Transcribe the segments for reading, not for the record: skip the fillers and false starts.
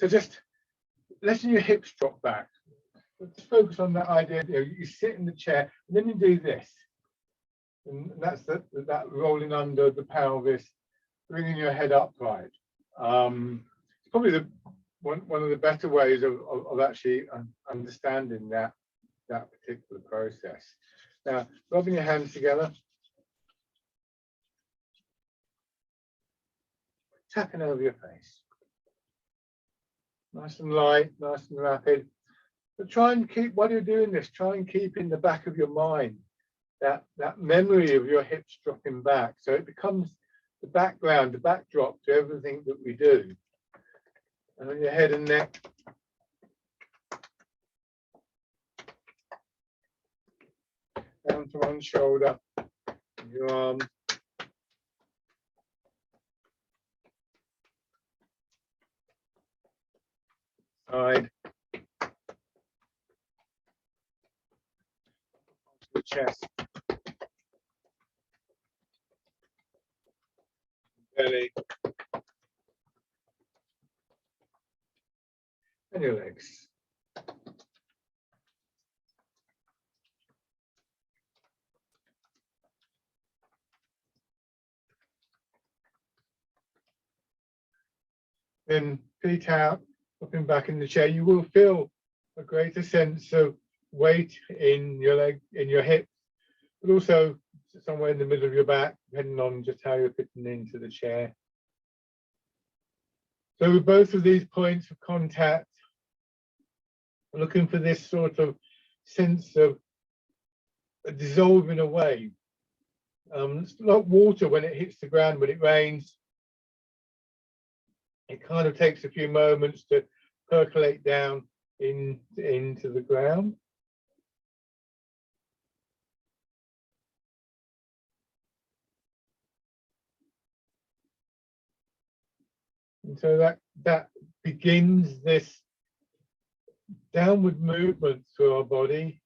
So just letting your hips drop back. Just focus on that idea. You sit in the chair, and then you do this. And that's that rolling under the pelvis, bringing your head upright. It's probably one of the better ways of actually understanding that particular process. Now, rubbing your hands together, tapping over your face. Nice and light, nice and rapid. But try and keep, while you're doing this, try and keep in the back of your mind that memory of your hips dropping back. So it becomes the background, the backdrop to everything that we do. And on your head and neck. Down to one shoulder, your arm. Side. The chest. Belly. And your legs. Then feet out, looking back in the chair, you will feel a greater sense of weight in your leg, in your hips, but also somewhere in the middle of your back, depending on just how you're fitting into the chair. So with both of these points of contact, looking for this sort of sense of dissolving away. It's like water when it hits the ground, when it rains. It kind of takes a few moments to percolate down into the ground. And so that begins this downward movement through our body.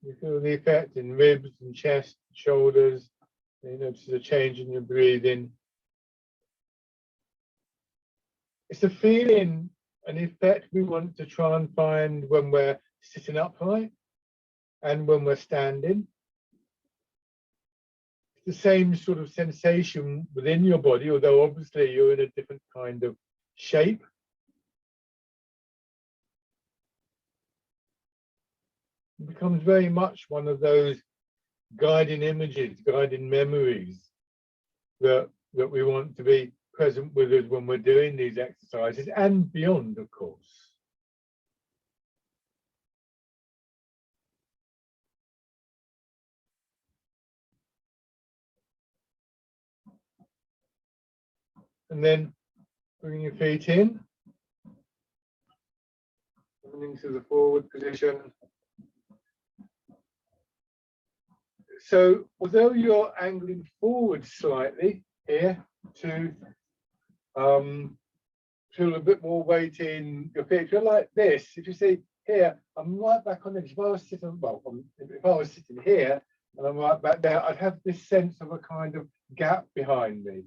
You feel the effect in ribs and chest, shoulders. You notice a change in your breathing. It's a feeling, an effect we want to try and find when we're sitting upright and when we're standing. It's the same sort of sensation within your body, although obviously you're in a different kind of shape. It becomes very much one of those guiding images, guiding memories that we want to be present with us when we're doing these exercises and beyond, of course. And then bring your feet in, coming into the forward position. So although you're angling forward slightly here to feel a bit more weight in your feet, if you're like this, if you see here, I'm right back on the edge. If I was sitting, well, if I was sitting here and I'm right back there, I'd have this sense of a kind of gap behind me.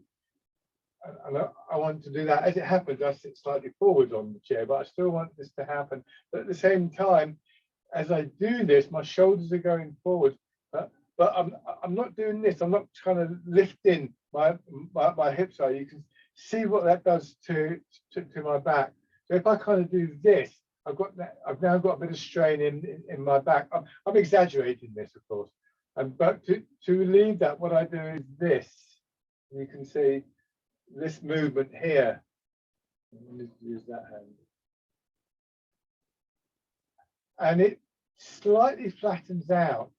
And I want to do that. As it happens, I sit slightly forward on the chair, but I still want this to happen. But at the same time, as I do this, my shoulders are going forward. But I'm not doing this. I'm not kind of lifting my hips. So you can see what that does to my back. So if I kind of do this, I've now got a bit of strain in my back. I'm exaggerating this, of course. But to relieve that, what I do is this. You can see this movement here. Let's use that hand. And it slightly flattens out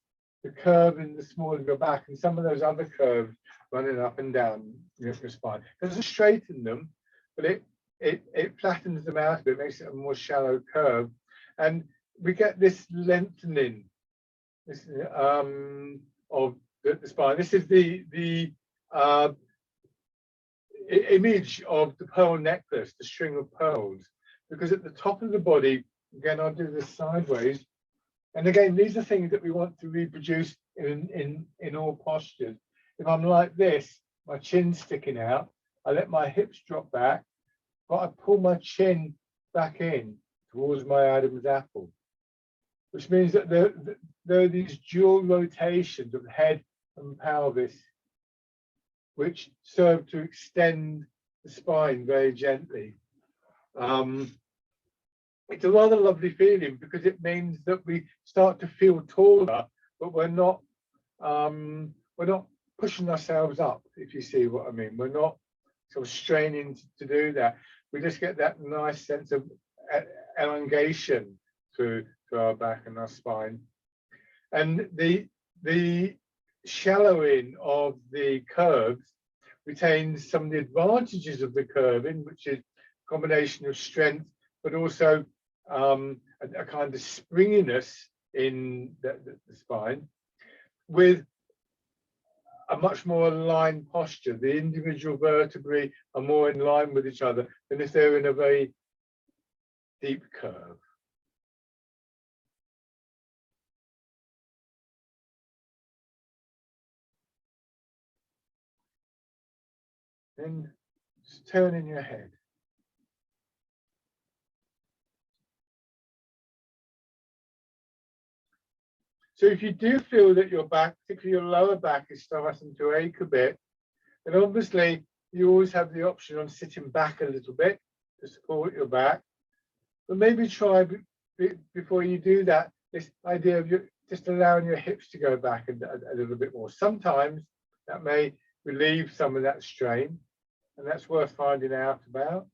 the curve in the small of your back and some of those other curves running up and down your spine. It doesn't straighten them, but it flattens them out a bit, makes it a more shallow curve. And we get this lengthening of the spine. This is the image of the pearl necklace, the string of pearls, because at the top of the body, again, I'll do this sideways. And again, these are things that we want to reproduce in all postures. If I'm like this, my chin's sticking out, I let my hips drop back, but I pull my chin back in towards my Adam's apple, which means that there are these dual rotations of head and pelvis, which serve to extend the spine very gently. It's a rather lovely feeling because it means that we start to feel taller, but we're not pushing ourselves up, if you see what I mean. We're not sort of straining to do that. We just get that nice sense of elongation through our back and our spine. And the shallowing of the curves retains some of the advantages of the curving, which is a combination of strength, but also a kind of springiness in the spine, with a much more aligned posture. The individual vertebrae are more in line with each other than if they're in a very deep curve. Then just turn in your head. So if you do feel that your back, particularly your lower back, is starting to ache a bit, then obviously you always have the option on sitting back a little bit to support your back. But maybe try, before you do that, this idea of just allowing your hips to go back a little bit more. Sometimes that may relieve some of that strain, and that's worth finding out about.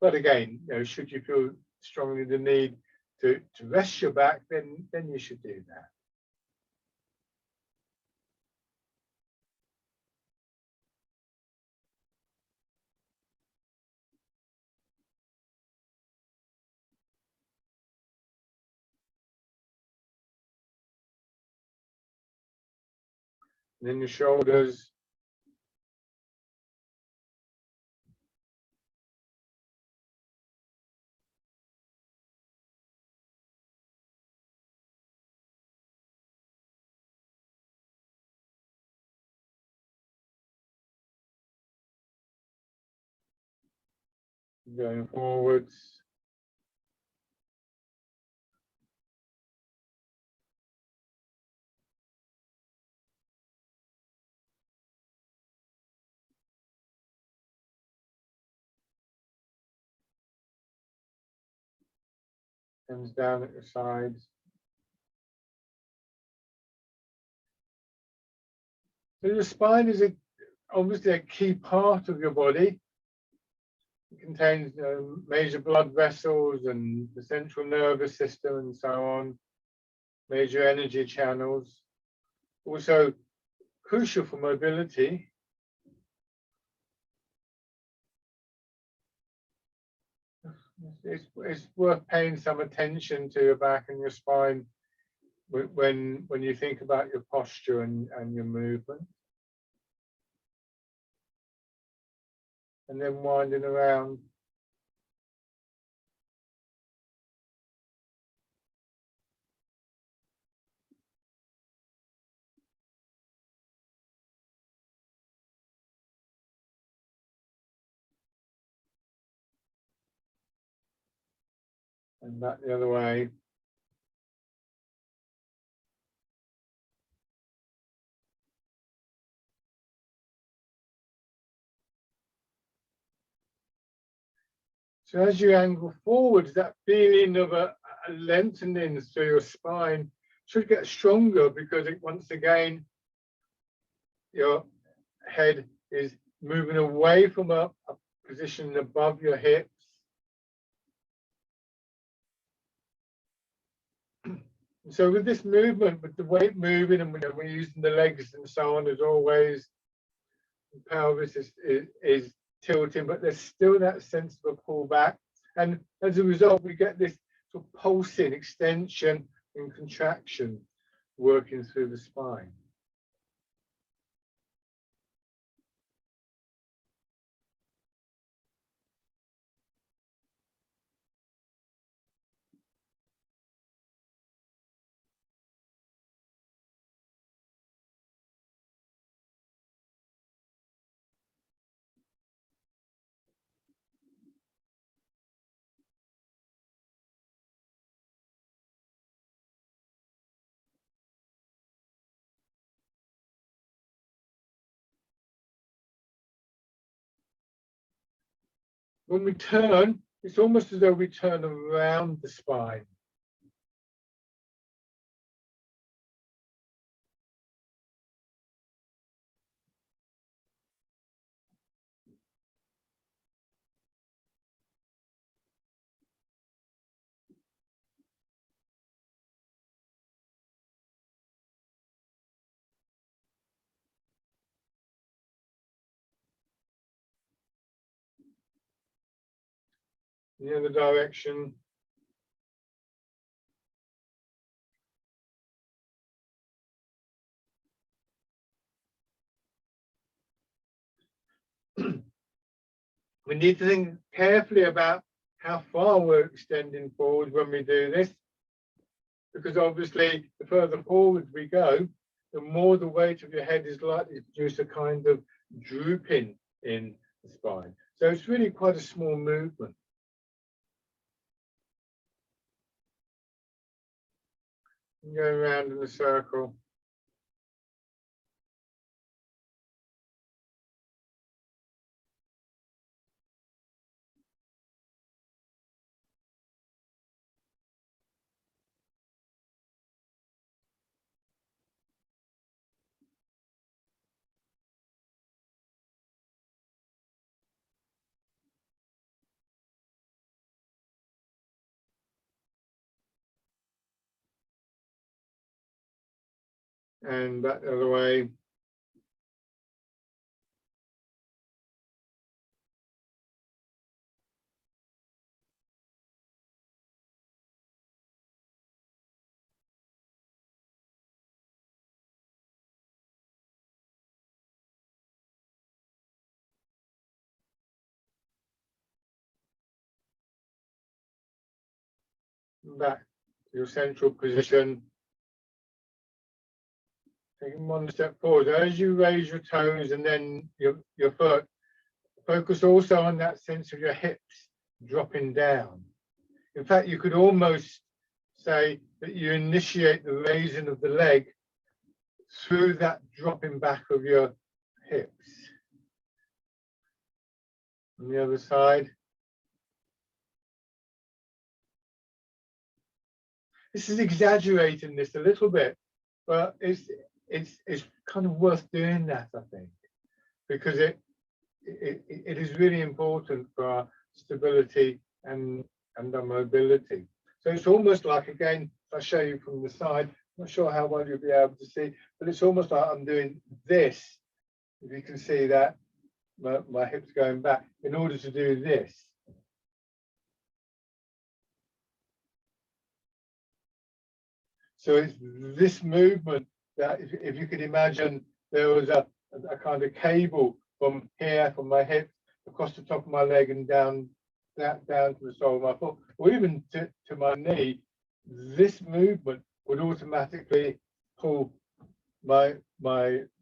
But again, should you feel strongly the need to rest your back, then you should do that. And then your shoulders. Going forwards. Hands down at your sides. So your spine is obviously a key part of your body. It contains major blood vessels and the central nervous system and so on, major energy channels. Also crucial for mobility. It's worth paying some attention to your back and your spine when you think about your posture and your movement. And then winding around. And back the other way. So as you angle forwards, that feeling of a lengthening through your spine should get stronger because once again, your head is moving away from a position above your hips. So with this movement, with the weight moving and we're using the legs and so on, as always, the pelvis is tilting, but there's still that sense of a pull back. And as a result, we get this sort of pulsing, extension and contraction working through the spine. When we turn, it's almost as though we turn around the spine. The other direction. We need to think carefully about how far we're extending forward when we do this, because obviously the further forward we go, the more the weight of your head is likely to produce a kind of drooping in the spine. So it's really quite a small movement. Going around in a circle. And back the other way. Back to your central position. Taking one step forward. As you raise your toes and then your foot, focus also on that sense of your hips dropping down. In fact, you could almost say that you initiate the raising of the leg through that dropping back of your hips. On the other side. This is exaggerating this a little bit, but it's kind of worth doing that, I think, because it is really important for our stability and our mobility. So it's almost like, again, if I show you from the side, I'm not sure how well you'll be able to see, but it's almost like I'm doing this. If you can see that, my hips going back in order to do this. So it's this movement that if you could imagine there was a kind of cable from here, from my hips, across the top of my leg and down to the sole of my foot, or even to my knee, this movement would automatically pull my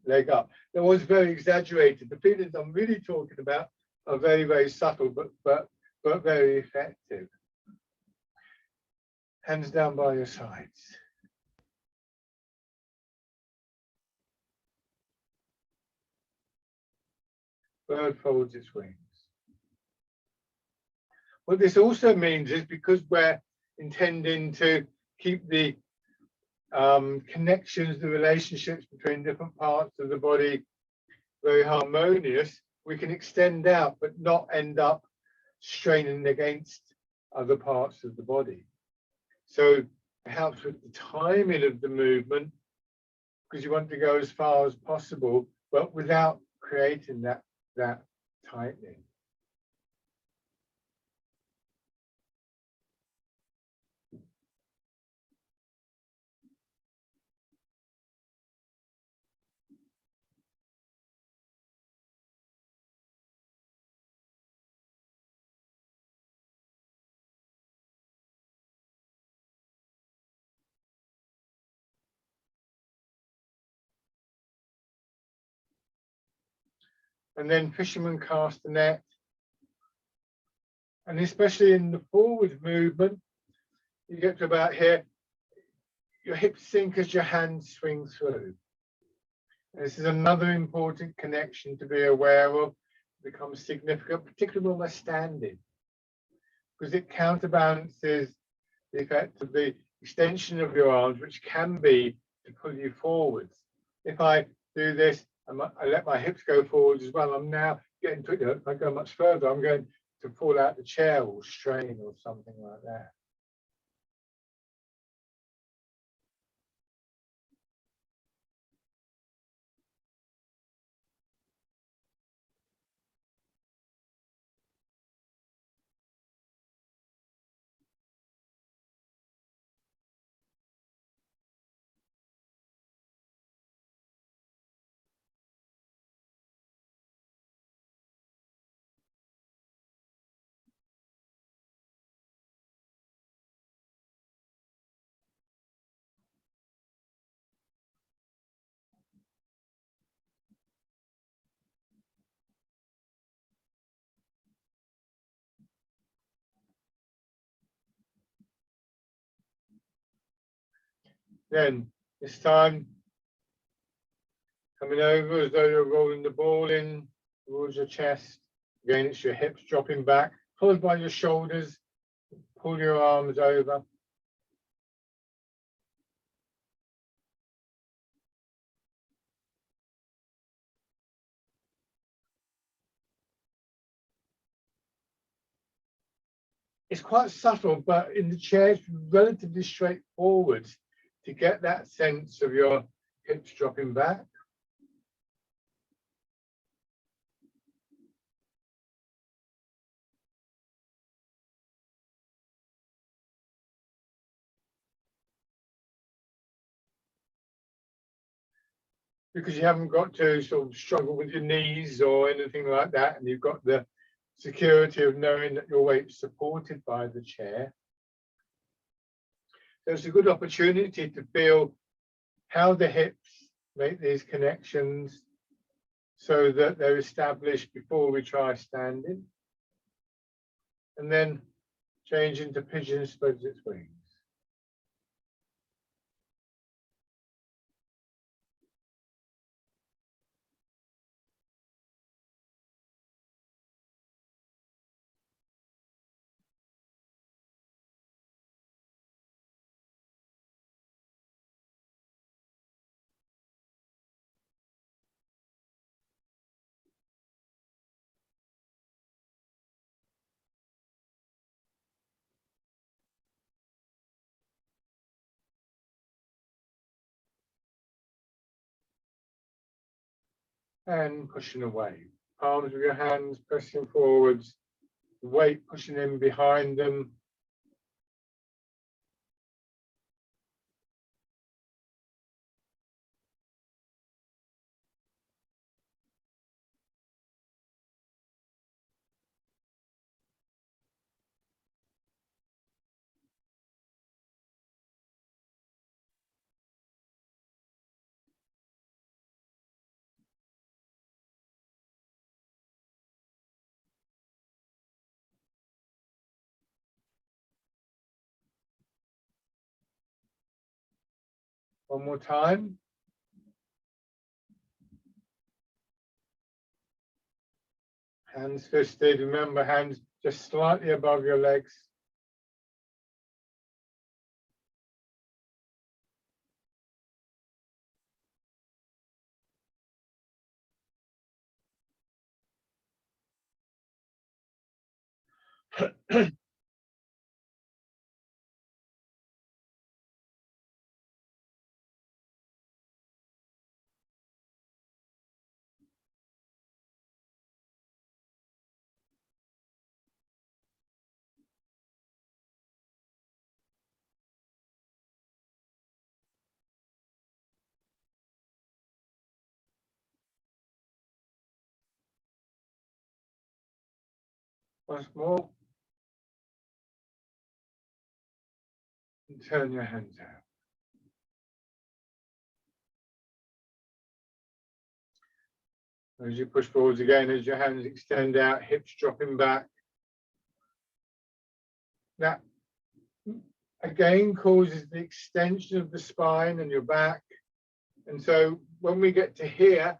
leg up. That was very exaggerated. The feelings I'm really talking about are very, very subtle, but very effective. Hands down by your sides. Bird folds its wings. What this also means is, because we're intending to keep the connections, the relationships between different parts of the body very harmonious, we can extend out but not end up straining against other parts of the body. So it helps with the timing of the movement, because you want to go as far as possible, but without creating that tightening. And then fisherman cast the net. And especially in the forward movement, you get to about here, your hips sink as your hands swing through. This is another important connection to be aware of. becomes significant, particularly when we're standing, because it counterbalances the effect of the extension of your arms, which can be to pull you forwards. If I do this, I let my hips go forwards as well. I'm now getting to, if I go much further, I'm going to fall out the chair or strain or something like that. Then this time, coming over as though you're rolling the ball in towards your chest. Again, it's your hips dropping back, followed by your shoulders. Pull your arms over. It's quite subtle, but in the chair, it's relatively straightforward to get that sense of your hips dropping back. Because you haven't got to sort of struggle with your knees or anything like that, and you've got the security of knowing that your weight's supported by the chair. So it's a good opportunity to feel how the hips make these connections so that they're established before we try standing. And then change into pigeon spreads its wings. And pushing away. Palms of your hands pressing forwards, the weight pushing in behind them. One more time. Hands fisted. Remember, hands just slightly above your legs. Once more. And turn your hands out. As you push forwards again, as your hands extend out, hips dropping back. That again causes the extension of the spine and your back. And so when we get to here,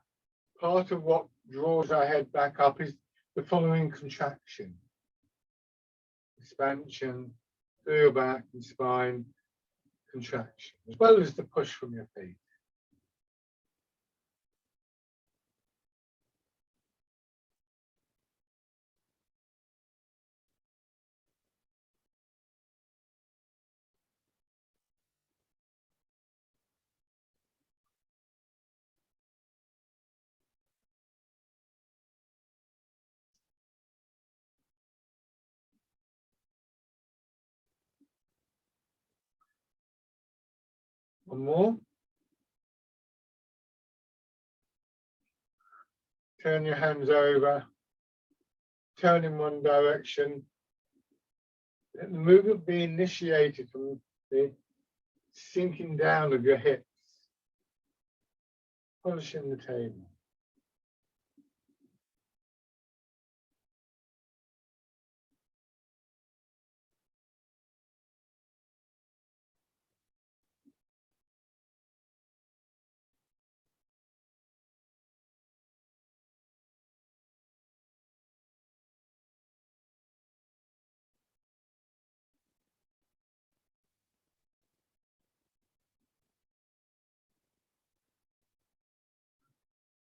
part of what draws our head back up is the following contraction. Expansion through your back and spine, contraction, as well as the push from your feet. One more. Turn your hands over, turn in one direction. Let the movement be initiated from the sinking down of your hips, polishing the table.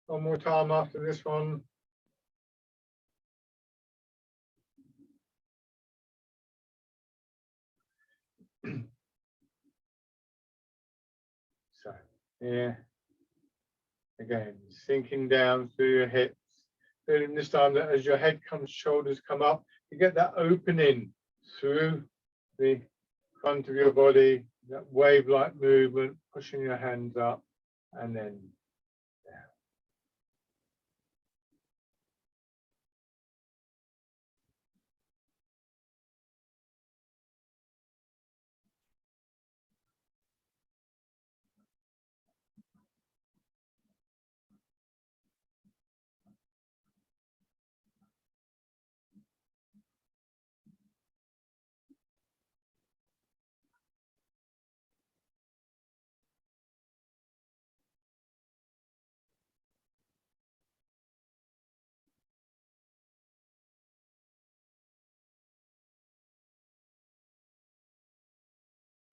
One more time after this one. So, here, again, sinking down through your hips. Feeling this time that as your head comes, shoulders come up, you get that opening through the front of your body, that wave-like movement, pushing your hands up and then down.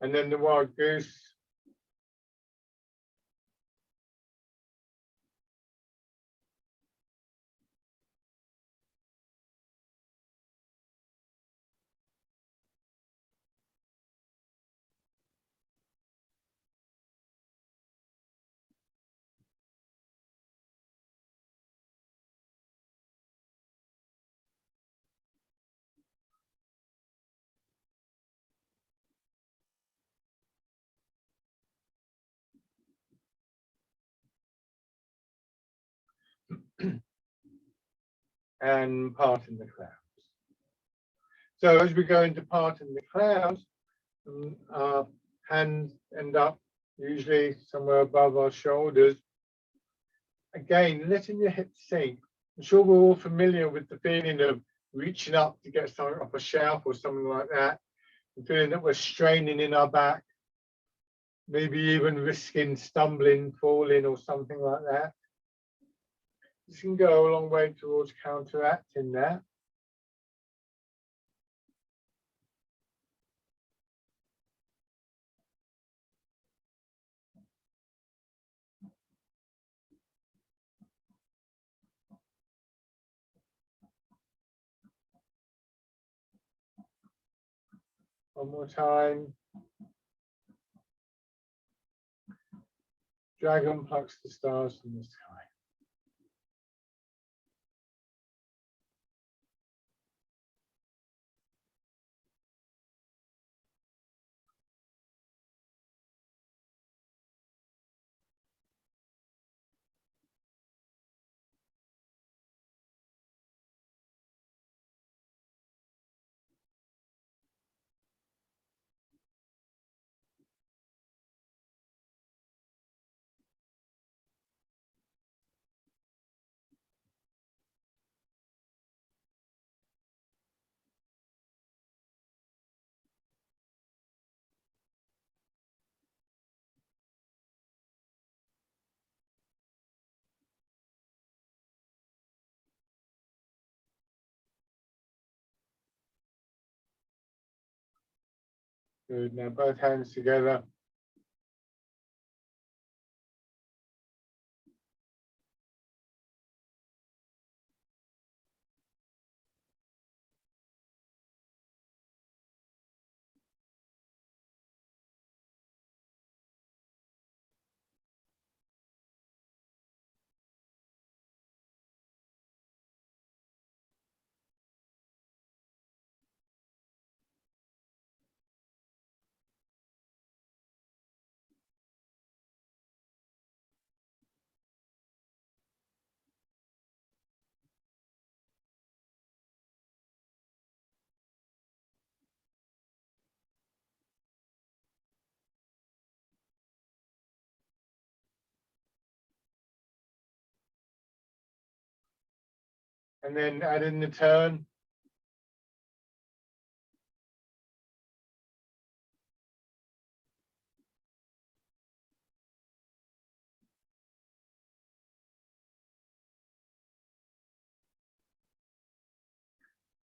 And then the wild goose. And part in the clouds. So as we go into part in the clouds, our hands end up usually somewhere above our shoulders. Again, letting your hips sink. I'm sure we're all familiar with the feeling of reaching up to get something off a shelf or something like that, and feeling that we're straining in our back, maybe even risking stumbling, falling or something like that. This can go a long way towards counteracting that. One more time. Dragon plucks the stars from the sky. Good. Now both hands together. And then add in the turn.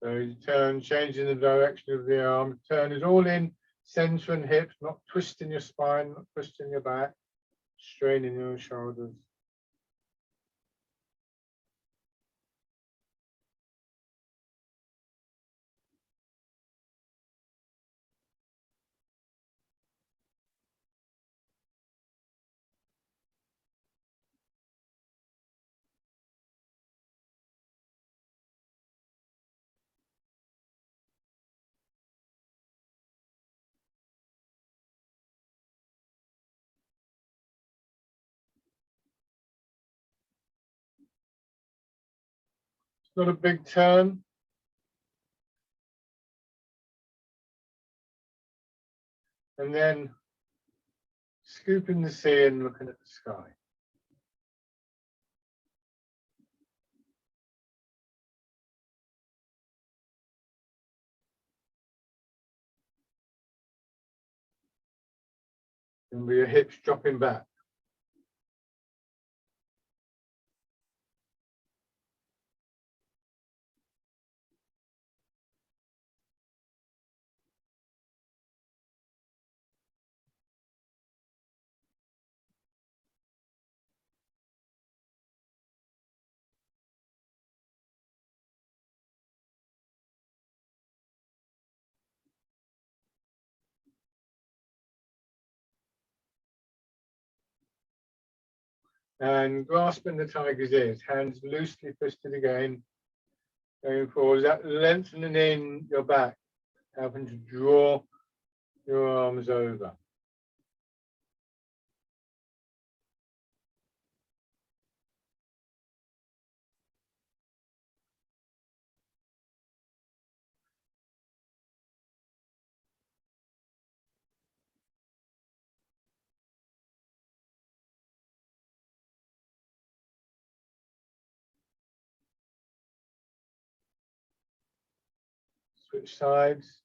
So you turn, changing the direction of the arm. Turn is all in center and hips, not twisting your spine, not twisting your back, straining your shoulders. It's not a big turn. And then scooping the sea and looking at the sky. And with your hips dropping back. And grasping the tiger's ears, hands loosely twisted again, going forward. That lengthening in your back, helping to draw your arms over. Switch sides.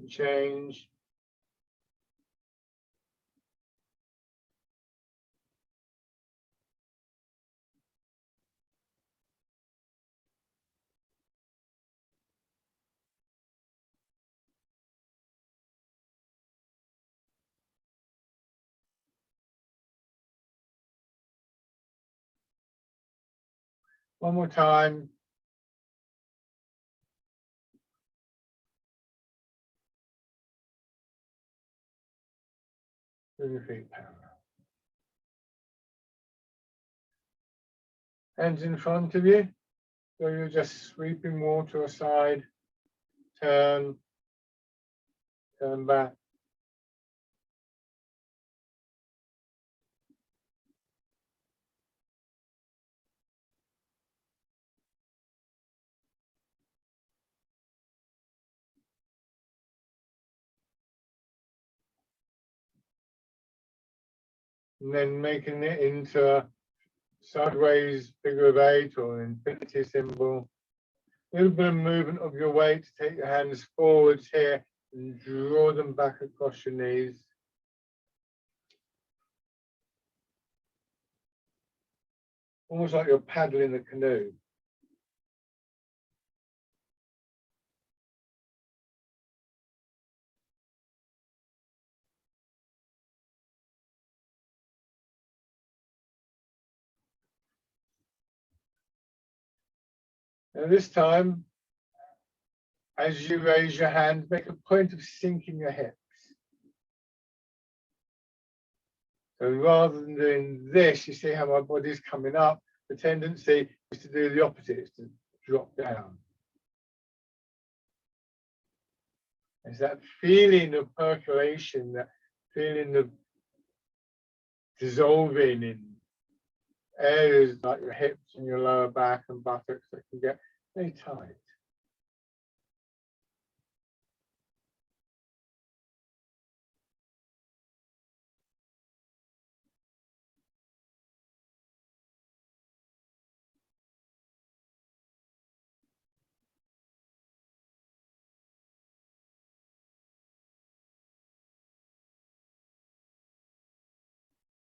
Change. One more time. Bring your feet parallel. Hands in front of you. So you're just sweeping water aside. Turn. Turn back. and then making it into a sideways figure of 8 or an infinity symbol. A little bit of movement of your weight to take your hands forwards here and draw them back across your knees. Almost like you're paddling the canoe. And this time, as you raise your hand, make a point of sinking your hips. So rather than doing this, you see how my body's coming up. The tendency is to do the opposite, is to drop down. It's that feeling of percolation, that feeling of dissolving in areas like your hips and your lower back and buttocks that can get very tight.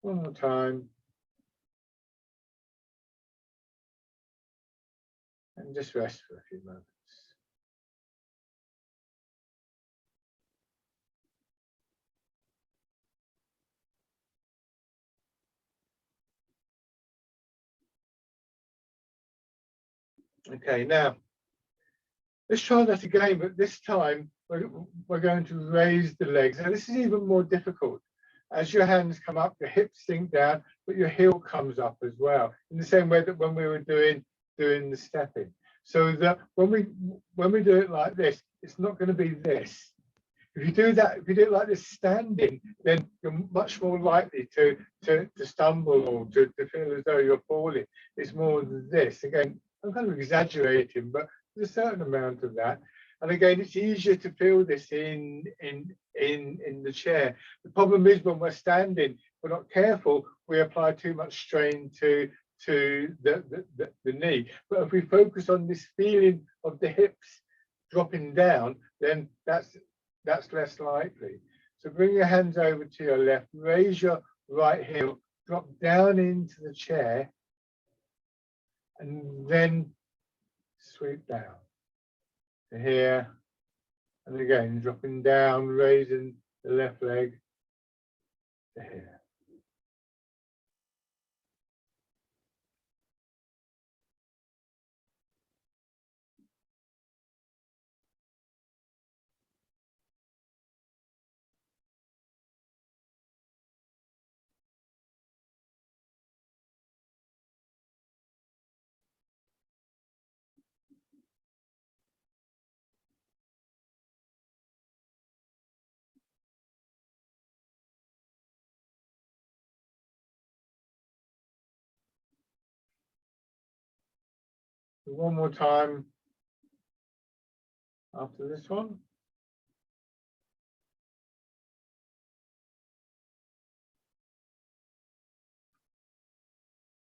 One more time. And just rest for a few moments. Okay, now let's try that again, but this time we're going to raise the legs. Now this is even more difficult. As your hands come up, your hips sink down, but your heel comes up as well, in the same way that when we were doing the stepping. So that when we do it like this, it's not going to be this. If you do that, if you do it like this standing, then you're much more likely to stumble or to feel as though you're falling. It's more this. Again, I'm kind of exaggerating, but there's a certain amount of that. And again, it's easier to feel this in the chair. The problem is when we're standing, if we're not careful, we apply too much strain to the knee. But if we focus on this feeling of the hips dropping down, then that's less likely. So bring your hands over to your left, raise your right heel, drop down into the chair, and then sweep down to here. And again, dropping down, raising the left leg to here. One more time after this one.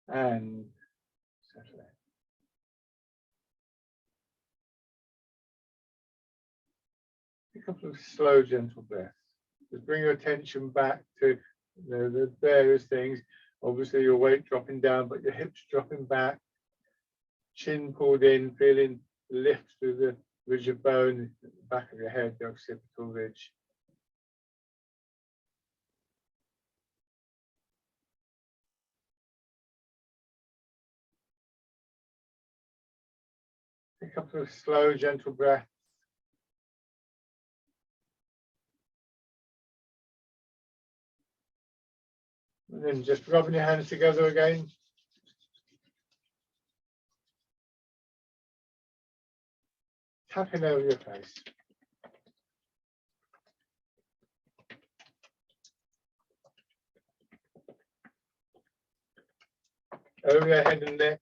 And settle it. A couple of slow, gentle breaths. Just bring your attention back to the various things. Obviously, your weight dropping down, but your hips dropping back. Chin pulled in, feeling the lift through the ridge of bone at the back of your head, the occipital ridge. A couple of slow, gentle breaths. And then just rubbing your hands together again. Tapping over your face. Over your head and neck.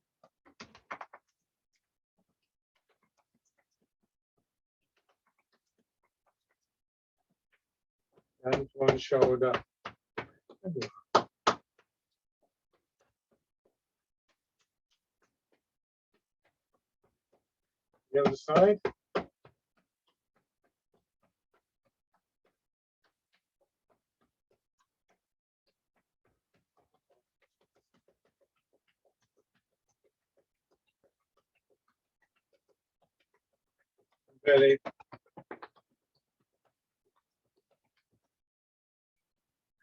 Down to one shoulder. The other side. Belly.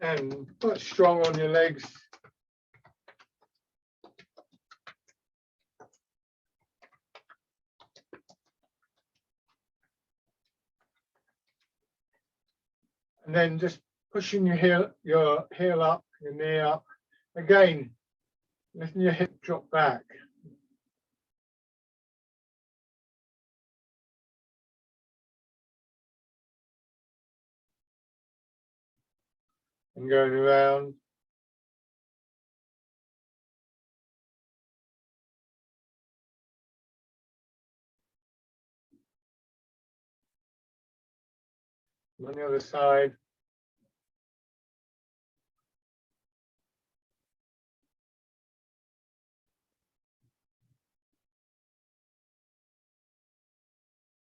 And quite strong on your legs. And then just pushing your heel up, your knee up. Again, letting your hip drop back. And going around. On the other side.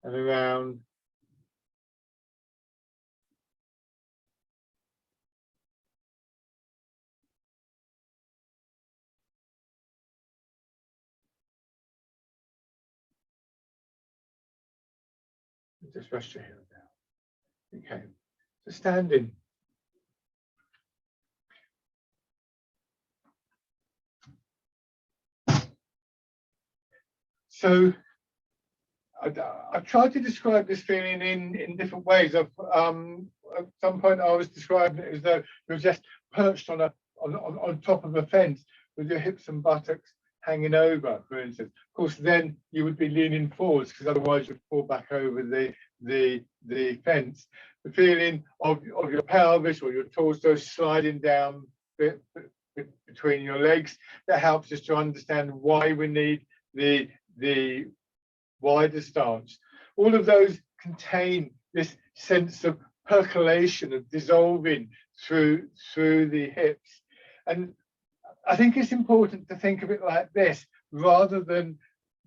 And around. Just rest your heel down. Okay, so standing. So I've tried to describe this feeling in different ways. At some point I was describing it as though you're just perched on top of a fence with your hips and buttocks hanging over, for instance. Of course, then you would be leaning forwards because otherwise you'd fall back over the fence. The feeling of your pelvis or your torso sliding down between your legs, that helps us to understand why we need the wider stance. All of those contain this sense of percolation, of dissolving through the hips. And I think it's important to think of it like this, rather than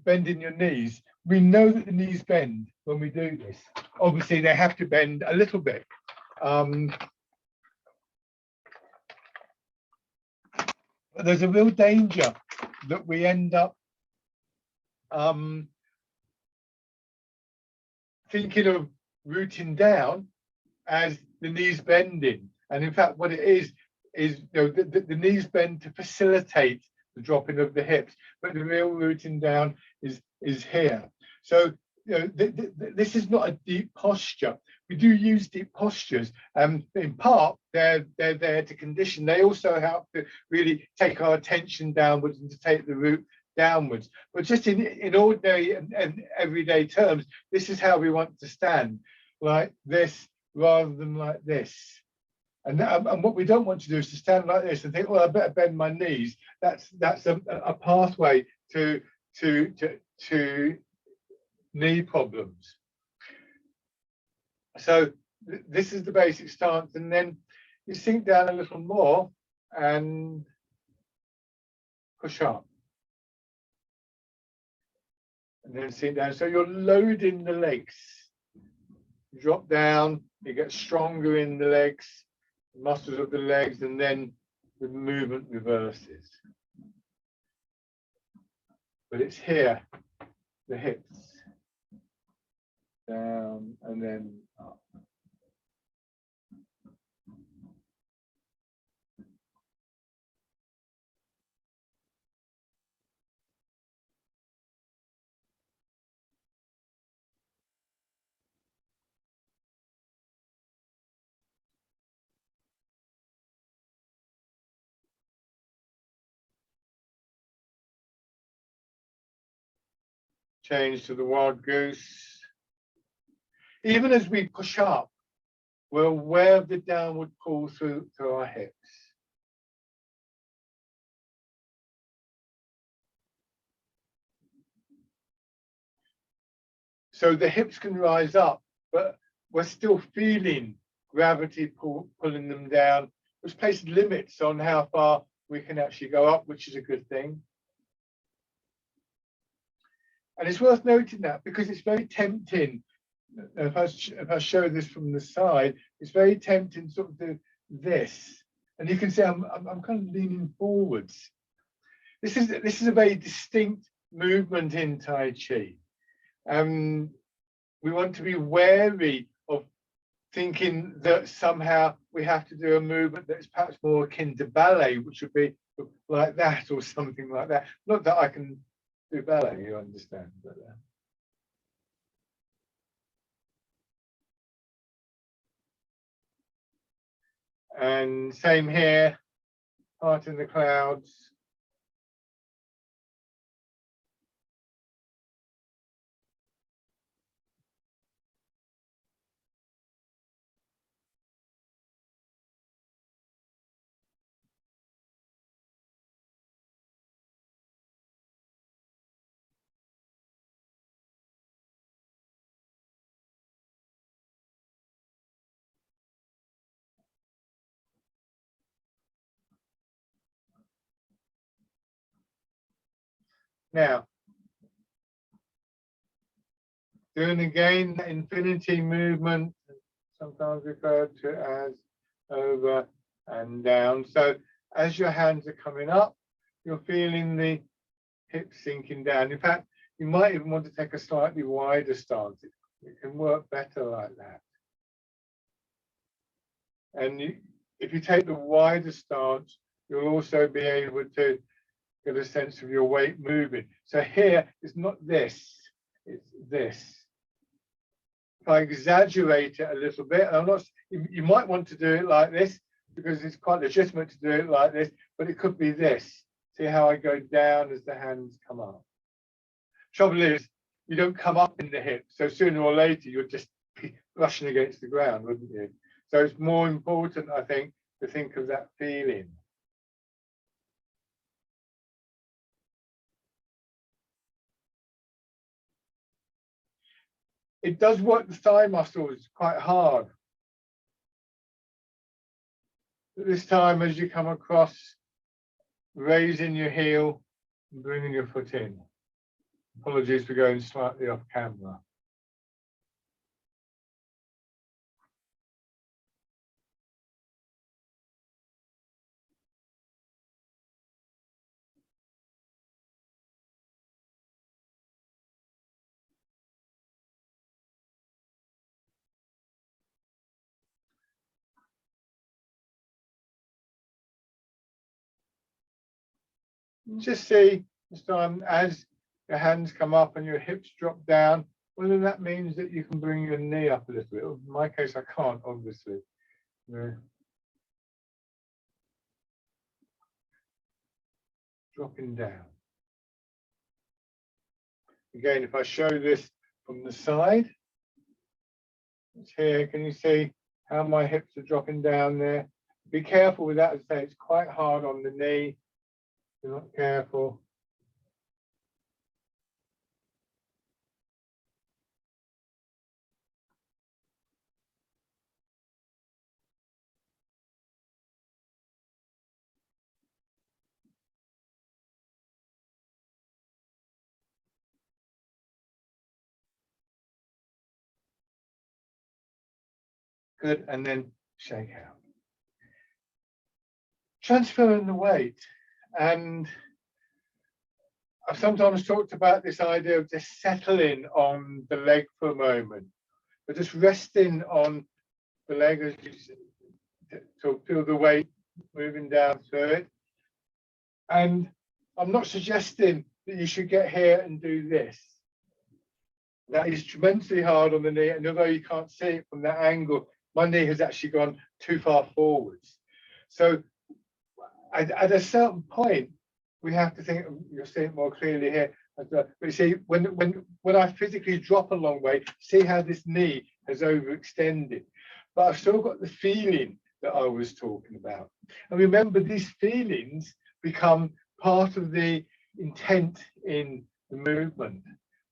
bending your knees. We know that the knees bend when we do this. Obviously, they have to bend a little bit. But there's a real danger that we end up thinking of rooting down as the knees bending. And in fact, what it is the knees bend to facilitate the dropping of the hips, but the real rooting down is here. So this is not a deep posture. We do use deep postures, and in part they're there to condition. They also help to really take our attention downwards and to take the root downwards. But just in ordinary and everyday terms, this is how we want to stand, like this rather than like this. And what we don't want to do is to stand like this and think, well, I better bend my knees. That's a pathway to knee problems. So this is the basic stance, and then you sink down a little more and push up. And then sink down. So you're loading the legs. You drop down, you get stronger in the legs, the muscles of the legs, and then the movement reverses. But it's here, the hips. Down and then up. Change to the wild goose. Even as we push up, we're aware of the downward pull through our hips. So the hips can rise up, but we're still feeling gravity pulling them down, which places limits on how far we can actually go up, which is a good thing. And it's worth noting that because it's very tempting. If I show this from the side, it's very tempting to sort of do this. And you can see I'm kind of leaning forwards. This is a very distinct movement in Tai Chi. We want to be wary of thinking that somehow we have to do a movement that's perhaps more akin to ballet, which would be like that or something like that. Not that I can do ballet, you understand. But, and same here, Heart in the Clouds. Now, doing again that infinity movement, sometimes referred to as over and down. So as your hands are coming up, you're feeling the hips sinking down. In fact, you might even want to take a slightly wider stance. It can work better like that. And if you take the wider stance, you'll also be able to get a sense of your weight moving. So here, it's not this, it's this. If I exaggerate it a little bit, and you might want to do it like this because it's quite legitimate to do it like this, but it could be this. See how I go down as the hands come up. Trouble is, you don't come up in the hips, so sooner or later you'll just be brushing against the ground, wouldn't you? So it's more important, I think, to think of that feeling. It does work the thigh muscles quite hard. But this time, as you come across, raising your heel and bringing your foot in. Apologies for going slightly off camera. Just see this time as your hands come up and your hips drop down, whether that means that you can bring your knee up a little bit. In my case, I can't, obviously. Yeah. Dropping down. Again, if I show this from the side, it's here. Can you see how my hips are dropping down there? Be careful with that. As I say, it's quite hard on the knee. If you're not careful. Good, and then shake out. Transferring the weight, and I've sometimes talked about this idea of just settling on the leg for a moment, but just resting on the leg as you to feel the weight moving down through it. And I'm not suggesting that you should get here and do this. That is tremendously hard on the knee, and although you can't see it from that angle, my knee has actually gone too far forwards. So at a certain point, we have to think, you'll see it more clearly here, but you see, when I physically drop a long way, see how this knee has overextended. But I've still got the feeling that I was talking about. And remember, these feelings become part of the intent in the movement.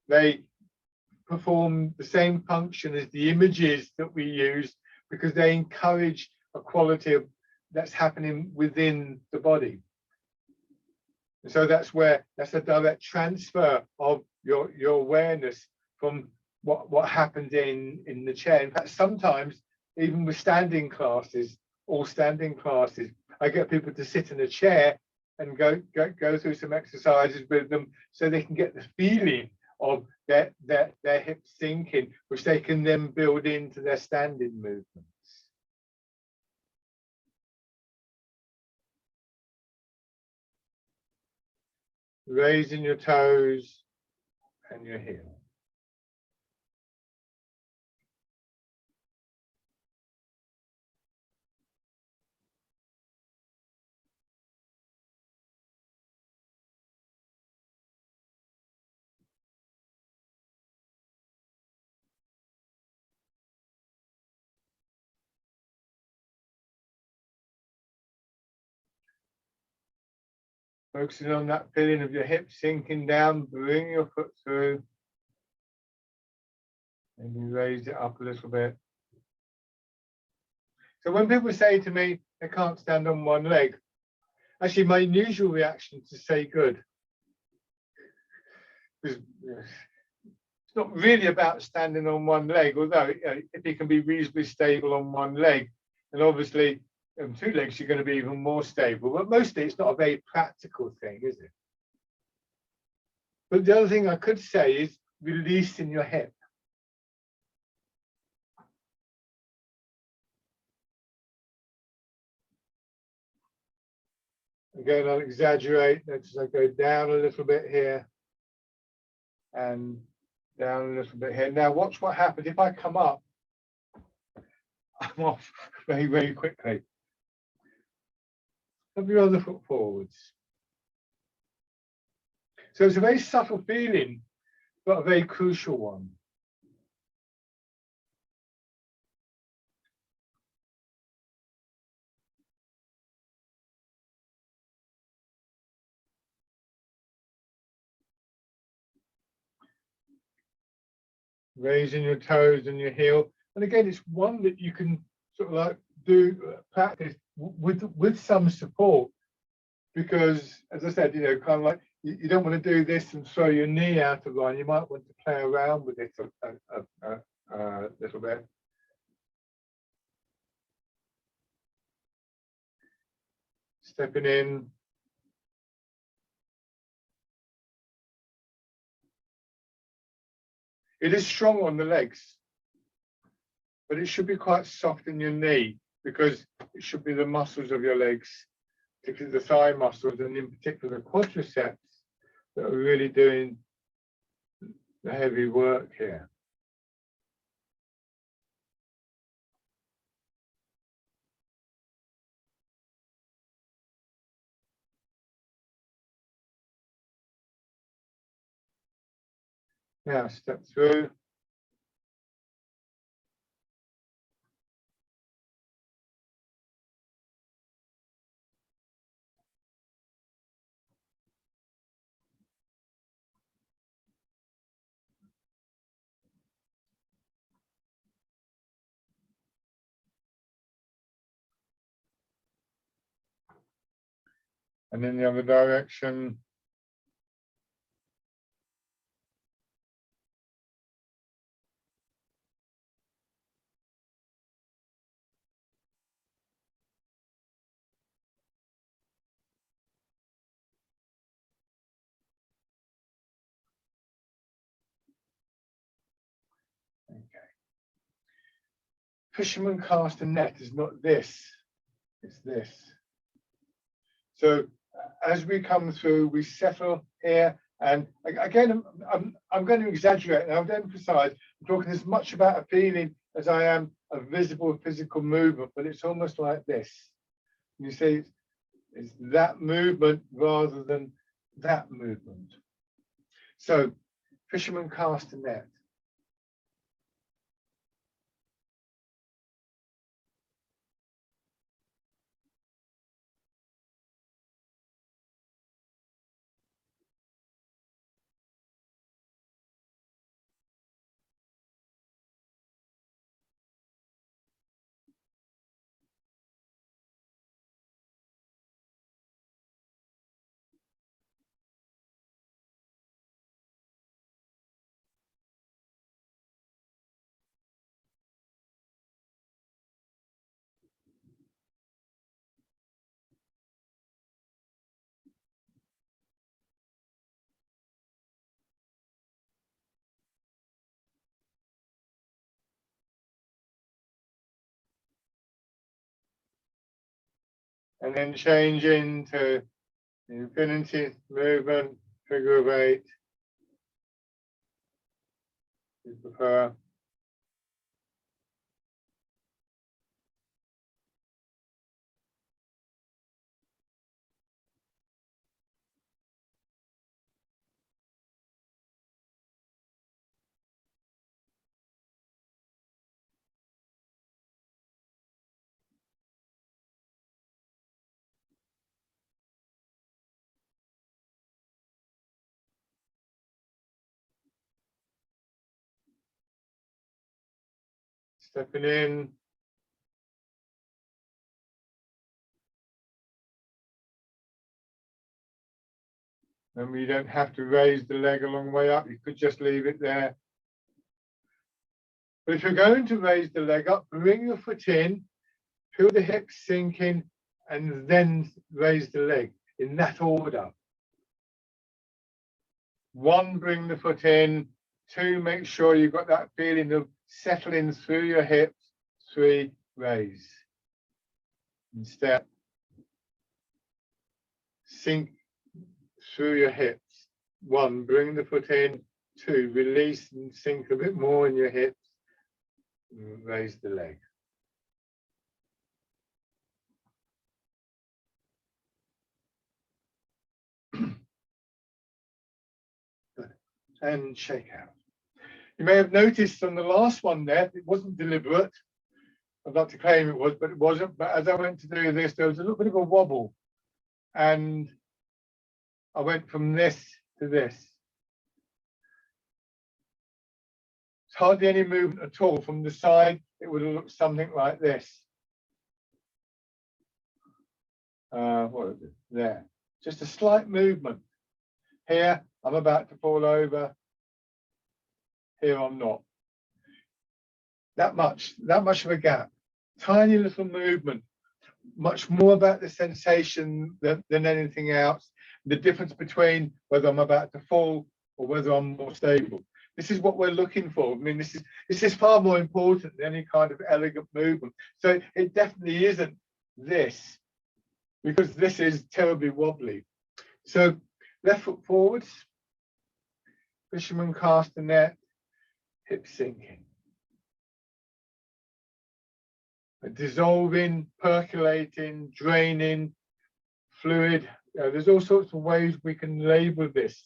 They perform the same function as the images that we use because they encourage a quality of that's happening within the body. And so that's a direct transfer of your awareness from what happens in the chair. In fact, sometimes even with standing classes, all standing classes, I get people to sit in a chair and go through some exercises with them so they can get the feeling of their hips sinking, which they can then build into their standing movements. Raising your toes and your heel. Focusing on that feeling of your hips sinking down, bring your foot through, and you raise it up a little bit. So when people say to me they can't stand on one leg, actually my usual reaction is to say good. Because it's not really about standing on one leg, although if you can be reasonably stable on one leg, and obviously two legs you're going to be even more stable, but mostly it's not a very practical thing, is it? But the other thing I could say is releasing your hip. Again, I'll exaggerate. Let's go down a little bit here and down a little bit here. Now watch what happens if I come up. I'm off very, very quickly. Have your other foot forwards. So it's a very subtle feeling, but a very crucial one. Raising your toes and your heel. And again, it's one that you can sort of like do practice with some support, because as I said, kind of like you don't want to do this and throw your knee out of line. You might want to play around with it a little bit. Stepping in. It is strong on the legs, but it should be quite soft in your knee, because it should be the muscles of your legs, particularly the thigh muscles, and in particular the quadriceps, that are really doing the heavy work here. Now step through. And in the other direction. Okay. Fisherman cast a net is not this, it's this. So as we come through, we settle here. And again, I'm going to exaggerate and I would emphasize, I'm talking as much about a feeling as I am a visible physical movement, but it's almost like this. You see, it's that movement rather than that movement. So, fisherman cast a net. and then change into infinity movement, figure of 8. You prefer. Stepping in. And you don't have to raise the leg a long way up. You could just leave it there. But if you're going to raise the leg up, bring your foot in, feel the hips sink in, and then raise the leg in that order. 1, bring the foot in. 2, make sure you've got that feeling of settling through your hips. 3, raise. And step. Sink through your hips. 1, bring the foot in. 2, release and sink a bit more in your hips. Raise the leg. And shake out. You may have noticed on the last one there, it wasn't deliberate. I'd like to claim it was, but it wasn't. But as I went to do this, there was a little bit of a wobble. And I went from this to this. It's hardly any movement at all. From the side, it would have looked something like this. What is it? There. Just a slight movement. Here, I'm about to fall over. Here, I'm not. That much of a gap. Tiny little movement. Much more about the sensation than anything else. The difference between whether I'm about to fall or whether I'm more stable. This is what we're looking for. I mean, this is far more important than any kind of elegant movement. So it definitely isn't this, because this is terribly wobbly. So left foot forwards, fisherman cast the net, hips sinking. Dissolving, percolating, draining, fluid. There's all sorts of ways we can label this.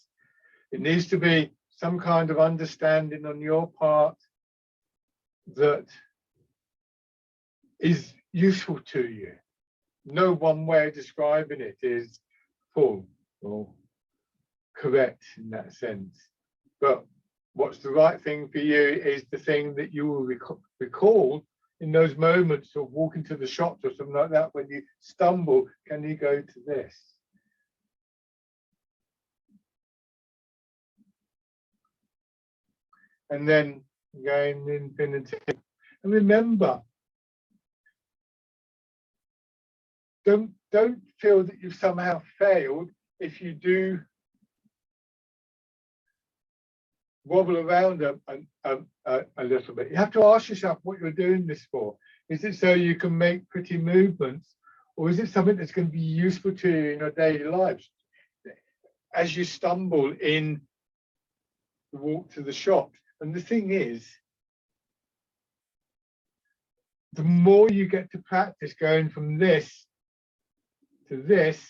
It needs to be some kind of understanding on your part that is useful to you. No one way of describing it is full or correct in that sense. But what's the right thing for you is the thing that you will recall in those moments of walking to the shops or something like that. When you stumble, can you go to this? And then again, infinity. And remember, don't feel that you've somehow failed if you do wobble around a little bit. You have to ask yourself what you're doing this for. Is it so you can make pretty movements, or is it something that's going to be useful to you in your daily lives? As you stumble in the walk to the shops. And the thing is, the more you get to practice going from this to this,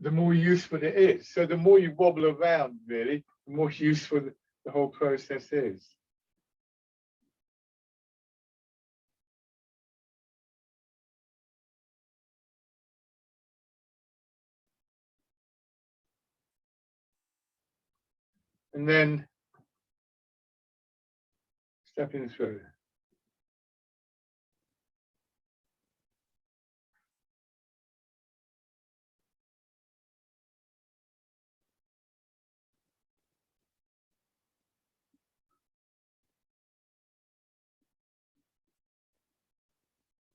the more useful it is. So the more you wobble around, really, the more useful the whole process is. And then stepping through.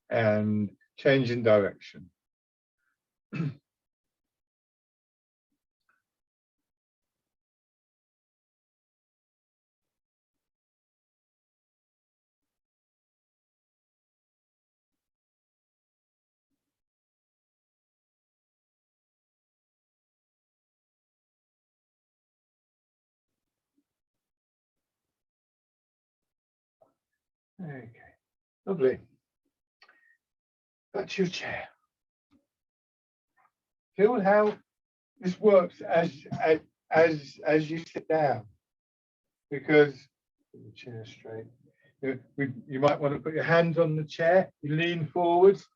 And changing direction. Okay, lovely. Back to your chair. Feel how this works as you sit down, because the chair straight. You might want to put your hands on the chair. You lean forwards.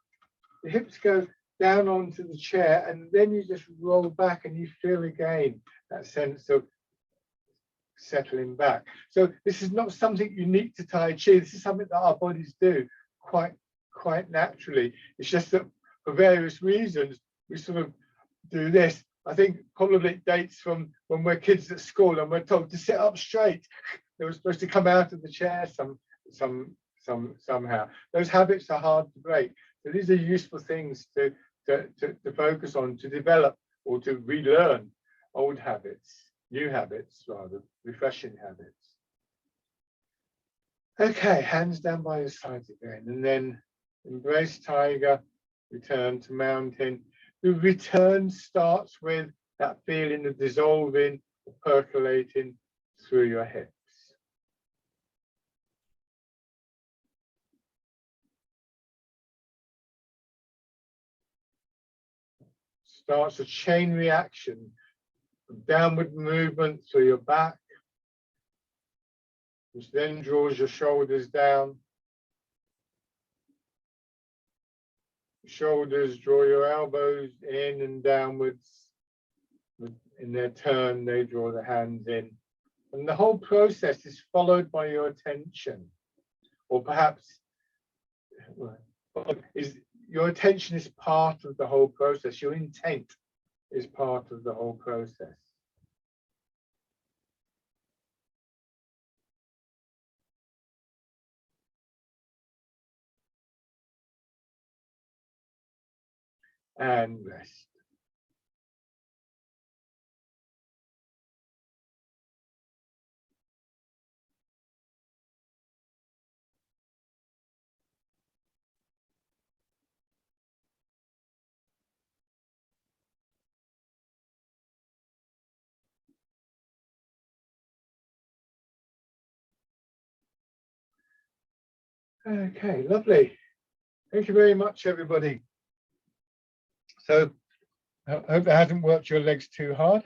The hips go down onto the chair, and then you just roll back, and you feel again that sense of settling back. So this is not something unique to Tai Chi. This is something that our bodies do quite naturally. It's just that for various reasons we sort of do this. I think probably it dates from when we're kids at school and we're told to sit up straight. They were supposed to come out of the chair somehow. Those habits are hard to break. So these are useful things to focus on, to develop or to relearn old habits, new habits rather, refreshing habits. Okay, hands down by your sides again, and then embrace tiger, return to mountain. The return starts with that feeling of dissolving, percolating through your hips. Starts a chain reaction of downward movement through your back, which then draws your shoulders down. Shoulders draw your elbows in and downwards. In their turn, they draw the hands in. And the whole process is followed by your attention. Or perhaps your attention is part of the whole process. Your intent is part of the whole process. And rest. Okay, lovely. Thank you very much, everybody. So I hope it hasn't worked your legs too hard.